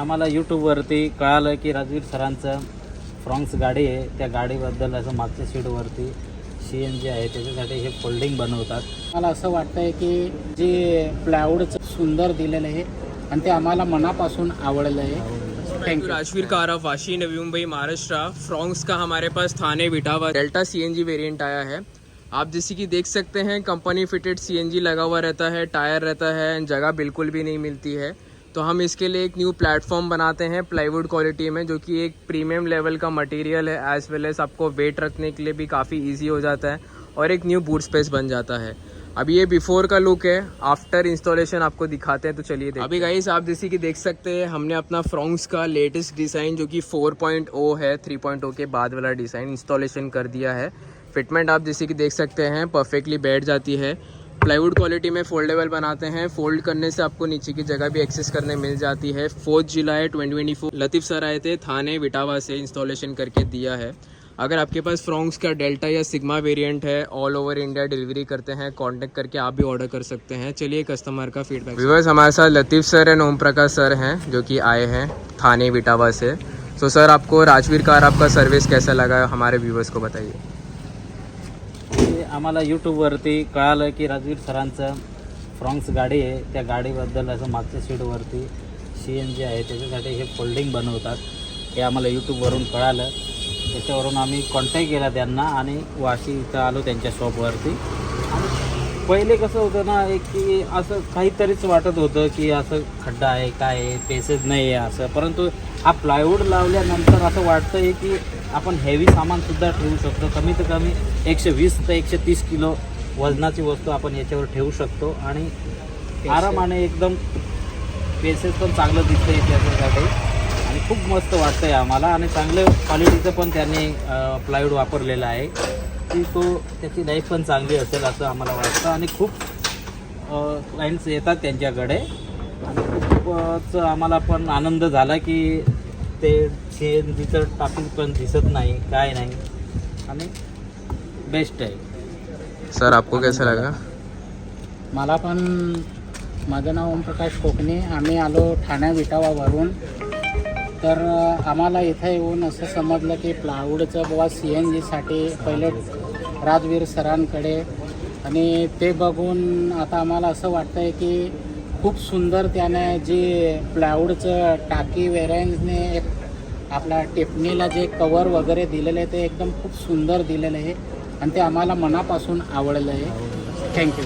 आम्हाला यूट्यूबवरती कळालं की राजवीर सरांचं फ्रॉन्क्स गाडी आहे, त्या गाडीबद्दल असं मागच्या सीटवरती CNG आहे त्याच्यासाठी हे फोल्डिंग बनवतात. मला असं वाटतंय की जे प्लायवूडचं सुंदर दिलेलं आहे आणि ते आम्हाला मनापासून आवडलं आहे. Thank you Rajveer car of Vashi, Navi Mumbai, Maharashtra. Fronx का हमारे पास थाने विटावा डेल्टा CNG वेरिएंट आया है। आप जैसे कि देख सकते हैं कंपनी फिटेड CNG लगा हुआ रहता है, टायर रहता है, जगह बिल्कुल भी नहीं मिलती है। तो हम इसके लिए एक न्यू प्लेटफॉर्म बनाते हैं प्लाईवुड क्वालिटी में, जो कि एक प्रीमियम लेवल का मटेरियल है, एज वेल एज आपको वेट रखने के लिए भी काफ़ी ईजी हो जाता है और एक न्यू बूट स्पेस बन जाता है। अभी ये बिफोर का लुक है, आफ्टर इंस्टॉलेशन आपको दिखाते हैं, तो चलिए देखते हैं। अभी गाइस आप जैसे कि देख सकते हैं हमने अपना फ्रॉन्क्स का लेटेस्ट डिज़ाइन जो कि 4.0 है, 3.0 के बाद वाला डिज़ाइन इंस्टॉलेशन कर दिया है। फिटमेंट आप जैसे कि देख सकते हैं परफेक्टली बैठ जाती है। प्लाईवुड क्वालिटी में फोल्डेबल बनाते हैं, फोल्ड करने से आपको नीचे की जगह भी एक्सेस करने मिल जाती है। 4 जुलाई 2024 लतीफ़ सर आए थे थाने विटावा से, इंस्टॉलेशन करके दिया है। अगर आपके पास फ्रॉन्क्स का डेल्टा या सिग्मा वेरिएंट है, ऑल ओवर इंडिया डिलीवरी करते हैं, कांटेक्ट करके आप भी ऑर्डर कर सकते हैं। चलिए कस्टमर का फीडबैक। व्यूअर्स हमारे साथ लतीफ़ sir end Om Prakash sir हैं जो कि आए हैं थाने विटावा से। सो सर आपको राजवीर कार आपका सर्विस कैसा लगा, हमारे व्यूअर्स को बताइए। आम्हाला यूट्यूबवरती कळालं की राजवीर सरांचं फ्रॉन्क्स गाडी आहे, त्या गाडीबद्दल असं मागच्या सीटवरती CNG आहे त्याच्यासाठी हे फोल्डिंग बनवतात, हे आम्हाला यूट्यूबवरून कळालं. त्याच्यावरून आम्ही कॉन्टॅक्ट केला त्यांना आणि वाशी इथं आलो त्यांच्या शॉपवरती. आणि पहिले कसं होतं ना, एक की असं काहीतरीच वाटत होतं की असं खड्डा आहे, काय आहे, पेसेज नाही आहे असं. परंतु हा प्लायवूड लावल्यानंतर असं वाटतं आहे की आपण हेवी सामानसुद्धा ठेवू शकतो. कमीत कमी 120 ते 130 किलो वजनाची वस्तू आपण याच्यावर ठेवू शकतो आणि आरामाने एकदम पेसेस पण चांगलं दिसतं आहे त्याच्यासाठी आणि खूप मस्त वाटतं आहे आम्हाला. आणि चांगलं क्वालिटीचं पण त्यांनी प्लायवूड वापरलेलं आहे की तो त्याची लाईफ पण चांगली असेल असं आम्हाला वाटतं. आणि खूप क्लायंट्स येतात त्यांच्याकडे आणि खूपच आम्हाला पण आनंद झाला की ते CNGचं टाकी पण दिसत नाही, काय नाही आणि बेस्ट आहे. सर आपको कैसा लगा? मला पण, माझं नाव ओमप्रकाश कोकणे, आम्ही आलो ठाणे विटावावरून. तर आम्हाला इथं येऊन असं समजलं की प्लायवूडचं बुवा CNGसाठी पहिले राजवीर सरांकडे, आणि ते बघून आता आम्हाला असं वाटतं आहे की खूप सुंदर त्याने जे प्लायवूडचं टाकी वेरियंटने एक आपला टिपणीला जे कवर वगैरे दिलेलं आहे ते एकदम खूप सुंदर दिलेलं आहे आणि ते आम्हाला मनापासून आवडलं आहे. थँक्यू.